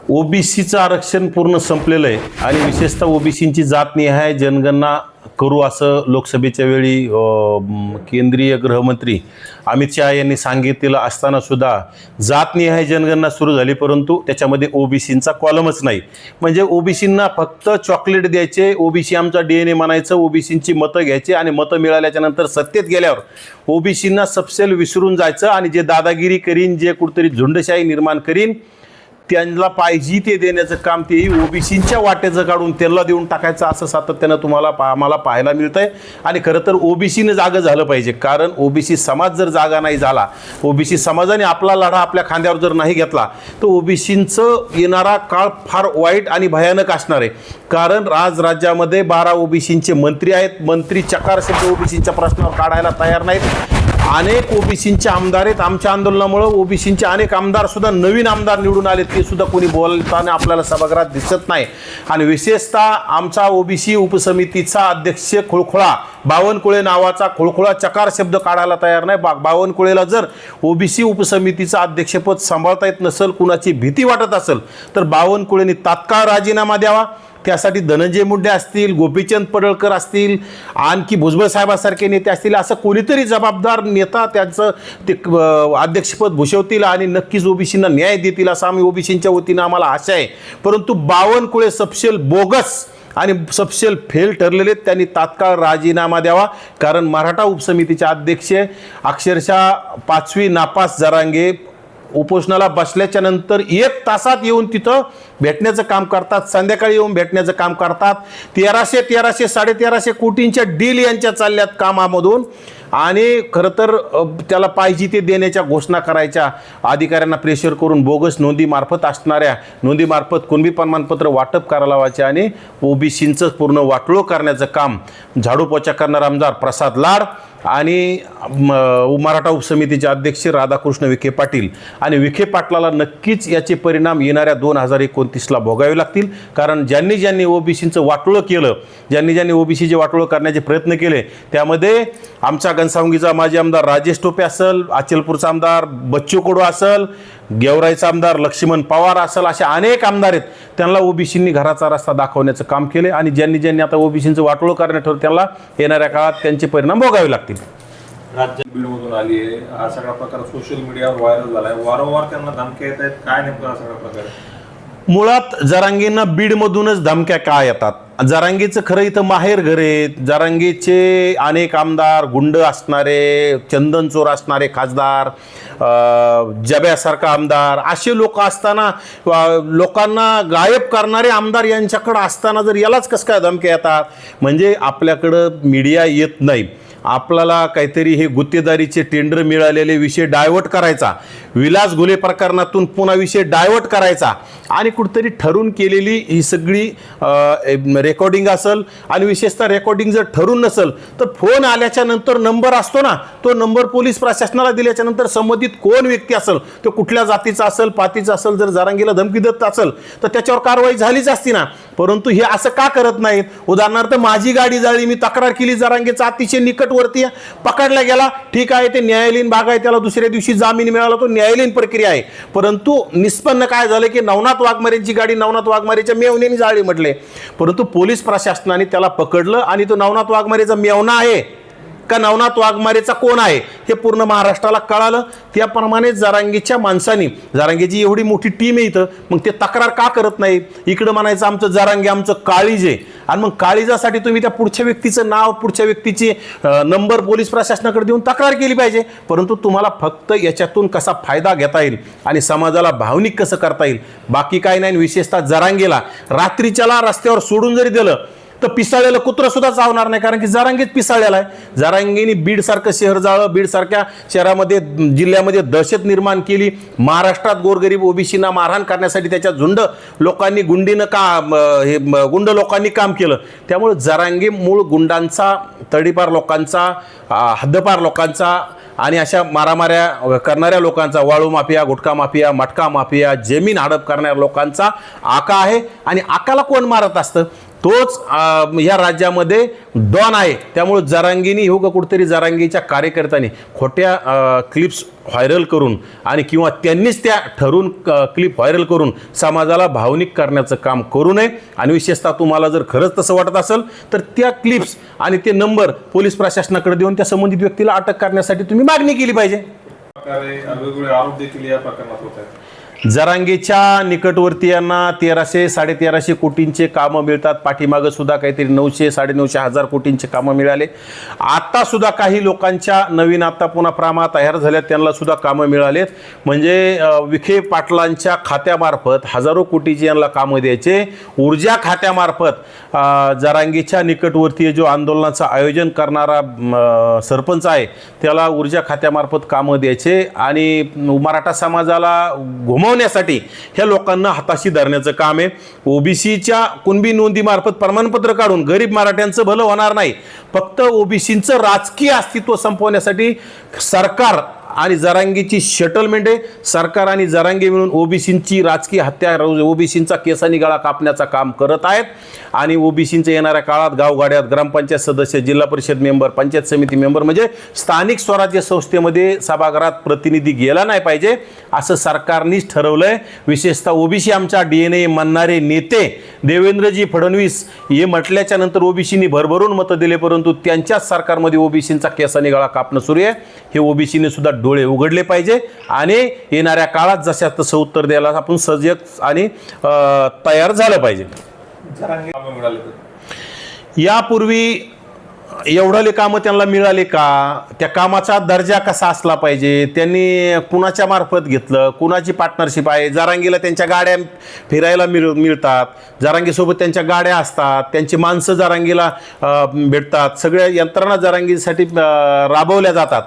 ओबीसीचं आरक्षण पूर्ण संपलेलं आहे आणि विशेषतः ओबीसींची जातनिहाय जनगणना करू असं लोकसभेच्या वेळी केंद्रीय गृहमंत्री अमित शहा यांनी सांगितलेलं असताना सुद्धा जातनिहाय जनगणना सुरू झाली, परंतु त्याच्यामध्ये ओबीसींचा कॉलमच नाही. म्हणजे ओबीसींना फक्त चॉकलेट द्यायचे, ओबीसी आमचा DNA म्हणायचं, ओबीसींची मतं घ्यायची आणि मतं मिळाल्याच्या नंतर सत्तेत गेल्यावर ओबीसींना सपशेल विसरून जायचं आणि जे दादागिरी करीन, जे कुठेतरी झुंडशाही निर्माण करीन, त्यांना पाहिजे ते देण्याचं काम ते ओबीसींच्या वाटेचं काढून त्यांना देऊन टाकायचं असं सातत्यानं आम्हाला पाहायला मिळतंय. आणि खरं तर ओबीसीनं जागं झालं पाहिजे, कारण ओबीसी समाज जर जागा नाही झाला, ओबीसी समाजाने आपला लढा आपल्या खांद्यावर जर नाही घेतला तर ओबीसींचं येणारा काळ फार वाईट आणि भयानक असणार आहे. कारण राज्यामध्ये 12 ओबीसींचे मंत्री आहेत, मंत्री चकार शब्द ओबीसींच्या प्रश्नावर काढायला तयार नाहीत. अनेक ओबीसींचे आमदार आहेत. आमच्या आंदोलनामुळे ओबीसींचे अनेक आमदार सुद्धा नवीन आमदार निवडून आले, ते सुद्धा कोणी बोलताना आपल्याला सभागृहात दिसत नाही. आणि विशेषतः आमचा ओबीसी उपसमितीचा अध्यक्ष खुळखुळा बावनकुळे नावाचा खुळखुळा चकार शब्द काढायला तयार नाही. बावनकुळेला जर ओबीसी उपसमितीचं अध्यक्षपद सांभाळता येत नसेल, कुणाची भीती वाटत असेल तर बावनकुळेंनी तात्काळ राजीनामा द्यावा. त्यासाठी धनंजय मुंडे असतील, गोपीचंद पडळकर असतील, आणखी भुजबळ साहेबांसारखे नेते असतील, असं कोणीतरी जबाबदार नेता त्यांचं ते अध्यक्षपद भूषवतील आणि नक्कीच ओबीसींना न्याय देतील असं आम्ही ओबीसींच्या वतीनं आम्हाला आशा आहे. परंतु बावनकुळे सपशेल बोगस आणि सपशेल फेल ठरलेले, त्यांनी तात्काळ राजीनामा द्यावा. कारण मराठा उपसमितीचे अध्यक्ष अक्षरशः 5वी नापास जरांगे उपोषणाला बसल्याच्या नंतर 1 तासात येऊन तिथं भेटण्याचं काम करतात, संध्याकाळी येऊन भेटण्याचं काम करतात. 1300 1350 कोटींच्या डील यांच्या चालल्यात कामामधून. आणि खरं तर त्याला पाहिजे ते देण्याच्या घोषणा करायच्या, अधिकाऱ्यांना प्रेशर करून बोगस नोंदीमार्फत असणाऱ्या नोंदीमार्फत कुणबी प्रमाणपत्र वाटप करायला लावायचे आणि ओबीसींचं पूर्ण वाटोळं करण्याचं काम झाडूपोचा करणार आमदार प्रसाद लाड आणि मराठा उपसमितीचे अध्यक्ष राधाकृष्ण विखे पाटील. आणि विखे पाटलाला नक्कीच याचे परिणाम येणाऱ्या 2029ला भोगावे लागतील. कारण ज्यांनी ओबीसींचं वाटोळं केलं, ज्यांनी ओबीसीचे वाटोळं करण्याचे प्रयत्न केले, त्यामध्ये आमचा घनसावंगीचा माजी आमदार राजेश टोपे असेल, अचलपूरचा आमदार बच्चू कडू असेल, गेवराईचा आमदार लक्ष्मण पवार असेल, असे अनेक आमदार आहेत. त्यांना ओबीसींनी घराचा रस्ता दाखवण्याचं काम केले आणि ज्यांनी आता ओबीसींचं वाटोळं करण्यात ठरवलं त्यांना येणाऱ्या काळात त्यांचे परिणाम भोगावे लागतील. राज्य बीडमधून आली आहे, हा सगळा प्रकार सोशल मीडियावर व्हायरल झाला आहे. वारंवार त्यांना धमक्या येत आहेत, काय नेमका हा सगळा प्रकार आहे? मुळात जरांगेंना बीडमधूनच धमक्या का येतात? जरांगेचं खरं इथं माहेर घर आहे. जरांगेचे अनेक आमदार, गुंड असणारे, चंदनचोर असणारे खासदार, जब्यासारखा आमदार, असे लोक असताना, लोकांना गायब करणारे आमदार यांच्याकडं असताना जर यालाच कसं काय धमक्या येतात? म्हणजे आपल्याकडं मीडिया येत नाही. आपल्याला काहीतरी हे गुत्तेदारीचे टेंडर मिळालेले विषय डायव्हर्ट करायचा, विलास घुले प्रकरणातून पुन्हा विषय डायव्हर्ट करायचा आणि कुठेतरी ठरून केलेली ही सगळी रेकॉर्डिंग असेल. आणि विशेषतः रेकॉर्डिंग जर ठरून नसेल तर फोन आल्याच्या नंतर नंबर असतो ना, तो नंबर पोलीस प्रशासनाला दिल्याच्या नंतर संबंधित कोण व्यक्ती असेल, तो कुठल्या जातीचा असेल, पातीचा असेल, जर जरांगीला धमकी देत असेल तर त्याच्यावर कारवाई झालीच असती ना. परंतु हे असं का करत नाहीत? उदाहरणार्थ माझी गाडी जाळली, मी तक्रार केली, जरांगेचा अतिशय निकटवर्ती पकडला गेला, ठीक आहे, ते न्यायालयीन भाग आहे, त्याला दुसऱ्या दिवशी जामीन मिळाला, तो न्यायालयीन प्रक्रिया आहे. परंतु निष्पन्न काय झालं की नवनाथ वाघमारेंची गाडी नवनाथ वाघमारेच्या मेवण्याने जाळली म्हटले, परंतु पोलीस प्रशासनाने त्याला पकडलं आणि तो नवनाथ वाघमारेचा मेवणा आहे का नवनाथ वाघमारेचा कोण आहे हे पूर्ण महाराष्ट्राला कळालं. त्याप्रमाणे जरांगेच्या माणसांनी, जरांगेची एवढी मोठी टीम आहे इथं, मग ते तक्रार का करत नाही? इकडं म्हणायचं आमचं जरांगे, आमचं काळीज आहे, आणि मग काळीजासाठी तुम्ही त्या पुढच्या व्यक्तीचं नाव, पुढच्या व्यक्तीचे नंबर पोलीस प्रशासनाकडे देऊन तक्रार केली पाहिजे. परंतु तुम्हाला फक्त याच्यातून कसा फायदा घेता येईल आणि समाजाला भावनिक कसं करता येईल, बाकी काय नाही. विशेषतः जरांगेला रात्रीच्याला रस्त्यावर सोडून जरी दिलं तर पिसाळलेलं कुत्रं सुद्धा चावणार नाही, कारण की जरांगीत पिसाळलेला आहे. जरांगीने बीडसारखं शहर जाळं, बीडसारख्या शहरामध्ये, जिल्ह्यामध्ये दहशत निर्माण केली. महाराष्ट्रात गोरगरीब ओबीसींना मारहाण करण्यासाठी त्याच्या झुंड लोकांनी, गुंड लोकांनी काम केलं. त्यामुळे जरांगे मूळ गुंडांचा, तडीपार लोकांचा, हद्दपार लोकांचा आणि अशा मारामाऱ्या करणाऱ्या लोकांचा, वाळू माफिया, गुटखा माफिया, मटका माफिया, जमीन हडप करणाऱ्या लोकांचा आका आहे. आणि आकाला कोण मारत असतं? तोच या राज्यामध्ये डॉन आहे. त्यामुळे जरांगीनी हो का कुठेतरी जरांगीच्या कार्यकर्त्यांनी खोट्या क्लिप्स व्हायरल करून आणि किंवा त्यांनीच त्या ठरवून क्लिप व्हायरल करून समाजाला भावनिक करण्याचं काम करू नये. आणि विशेषतः तुम्हाला जर खरंच तसं वाटत असेल तर त्या क्लिप्स आणि ते नंबर पोलीस प्रशासनाकडे देऊन त्या संबंधित व्यक्तीला अटक करण्यासाठी तुम्ही मागणी केली पाहिजे. प्रकारे वेगवेगळे आरोप देखील या प्रकरणात होत आहेत. जरांगेच्या निकटवर्तीयांना 1300-1350 कोटींचे कामं मिळतात. पाठीमागं सुद्धा काहीतरी 900-950 कोटींचे कामं मिळाले. आता सुद्धा काही लोकांच्या नवीन आता पुन्हा प्रामा तयार झाल्यात त्यांना सुद्धा कामं मिळालेत. म्हणजे विखे पाटलांच्या खात्यामार्फत हजारो कोटीची यांना कामं द्यायचे. ऊर्जा खात्यामार्फत जरांगेच्या निकटवर्तीय जो आंदोलनाचं आयोजन करणारा सरपंच आहे त्याला ऊर्जा खात्यामार्फत कामं द्यायचे आणि मराठा समाजाला घुमवण्यासाठी ह्या लोकांना हाताशी धरण्याचं काम आहे. ओबीसीच्या कुणबी नोंदीमार्फत प्रमाणपत्र काढून गरीब मराठ्यांचं भलं होणार नाही. फक्त ओबीसींचं राजकीय अस्तित्व संपवण्यासाठी सरकार आणि जरांगीची सेटलमेंट आहे. सरकार आणि जरांगे मिळून ओबीसींची राजकीय हत्या, ओबीसींचा केसानी गळा कापण्याचं काम करत आहेत. आणि ओबीसींच्या येणाऱ्या काळात गावगाड्यात ग्रामपंचायत सदस्य, जिल्हा परिषद मेंबर, पंचायत समिती मेंबर म्हणजे स्थानिक स्वराज्य संस्थेमध्ये सभागृहात प्रतिनिधी गेला नाही पाहिजे असं सरकारनेच ठरवलंय. विशेषतः ओबीसी आमचा DNA म्हणणारे नेते देवेंद्रजी फडणवीस हे म्हटल्याच्या नंतर ओबीसींनी भरभरून मतं दिले, परंतु त्यांच्याच सरकारमध्ये ओबीसींचा केसानी गळा कापणं सुरू आहे. हे ओबीसीने सुद्धा डोळे उघडले पाहिजे आणि येणाऱ्या काळात जशा तसं उत्तर द्यायला आपण सजग आणि तयार झालं पाहिजे. यापूर्वी एवढाले कामं त्यांना मिळाले का, त्या कामाचा दर्जा कसा असला पाहिजे, त्यांनी कुणाच्या मार्फत घेतलं, कुणाची पार्टनरशिप आहे. जरांगीला त्यांच्या गाड्या फिरायला मिळतात, जरांगीसोबत त्यांच्या गाड्या असतात, त्यांची माणसं जरांगीला भेटतात, सगळ्या यंत्रणा जरांगीसाठी राबवल्या जातात.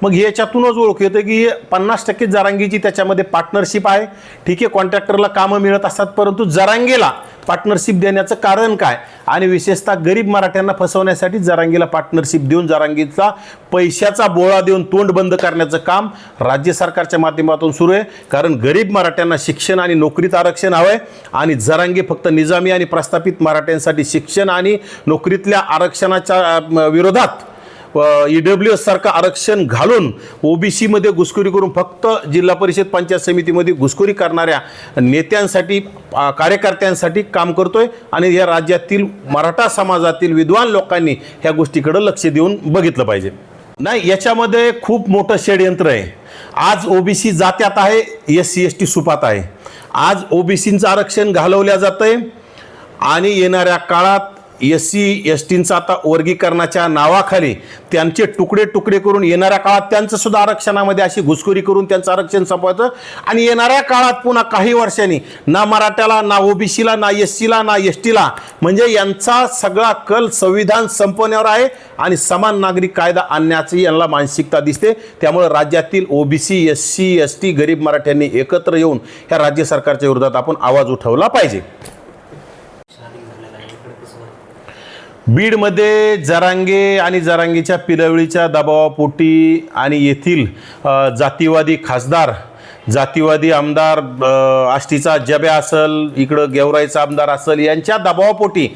मग याच्यातूनच ओळख येतं की 50% जरांगीची त्याच्यामध्ये पार्टनरशिप आहे. ठीक आहे, कॉन्ट्रॅक्टरला कामं मिळत असतात, परंतु जरांगीला पार्टनरशिप देण्याचं कारण काय. आणि विशेषतः गरीब मराठ्यांना फसवण्यासाठी जरांगीला पार्टनरशिप देऊन जरांगीचा पैशाचा बोळा देऊन तोंड बंद करण्याचं काम राज्य सरकारच्या माध्यमातून सुरू आहे. कारण गरीब मराठ्यांना शिक्षण आणि नोकरीत आरक्षण हवं आहे आणि जरांगी फक्त निजामी आणि प्रस्थापित मराठ्यांसाठी शिक्षण आणि नोकरीतल्या आरक्षणाच्या विरोधात EWS सारखं आरक्षण घालून ओबीसीमध्ये घुसखोरी करून फक्त जिल्हा परिषद पंचायत समितीमध्ये घुसखोरी करणाऱ्या नेत्यांसाठी, कार्यकर्त्यांसाठी काम करतोय. आणि या राज्यातील मराठा समाजातील विद्वान लोकांनी ह्या गोष्टीकडे लक्ष देऊन बघितलं पाहिजे. नाही, याच्यामध्ये खूप मोठं षडयंत्र आहे. आज ओबीसी जात्यात आहे, SC ST सुपात आहे. आज ओबीसींचं आरक्षण घालवल्या जातंय आणि येणाऱ्या काळात SC STंचं आता वर्गीकरणाच्या नावाखाली त्यांचे तुकडे तुकडे करून येणाऱ्या काळात त्यांचं सुद्धा आरक्षणामध्ये अशी घुसखोरी करून त्यांचं आरक्षण संपवायचं. आणि येणाऱ्या काळात पुन्हा काही वर्षांनी ना मराठ्याला, ना ओबीसीला, ना SCला, ना STला म्हणजे यांचा सगळा कल संविधान संपवण्यावर आहे आणि समान नागरिक कायदा आणण्याची यांना मानसिकता दिसते. त्यामुळे राज्यातील ओबीसी, SC ST गरीब मराठ्यांनी एकत्र येऊन ह्या राज्य सरकारच्या विरोधात आपण आवाज उठवला पाहिजे. बीडमध्ये जरांगे आणि जरांगेच्या पिलवळीच्या दबावापोटी आणि येथील जातीवादी खासदार, जातीवादी आमदार, आष्टीचा जब्या असेल, इकडं गेवराईचा आमदार असेल, यांच्या दबावापोटी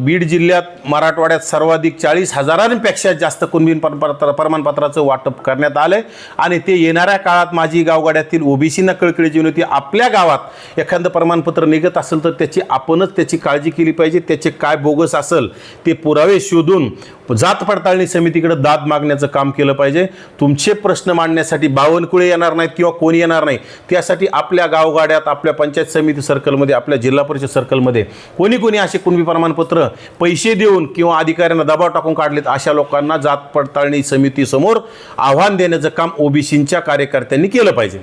बीड जिल्ह्यात मराठवाड्यात सर्वाधिक 40,000पेक्षा जास्त कुणबी प्रमाणपत्राचं वाटप करण्यात आलंय. आणि ते येणाऱ्या काळात माझी गावगाड्यातील ओबीसींना कळकळीची विनंती, आपल्या गावात एखादं प्रमाणपत्र निघत असेल तर त्याची आपणच त्याची काळजी केली पाहिजे. त्याचे काय बोगस असेल ते पुरावे शोधून जात पडताळणी समितीकडे दाद मागण्याचं काम केलं पाहिजे. तुमचे प्रश्न मांडण्यासाठी बावनकुळे येणार नाहीत किंवा कोणी येणार नाही. त्यासाठी आपल्या गावगाड्यात, आपल्या पंचायत समिती सर्कलमध्ये, आपल्या जिल्हा परिषद सर्कलमध्ये कोणी असे कुणबी प्रमाणपत्र पैसे देऊन किंवा अधिकाऱ्यांना दबाव टाकून काढलेत अशा लोकांना जात पडताळणी समितीसमोर आव्हान देण्याचं काम ओबीसींच्या कार्यकर्त्यांनी केलं पाहिजे.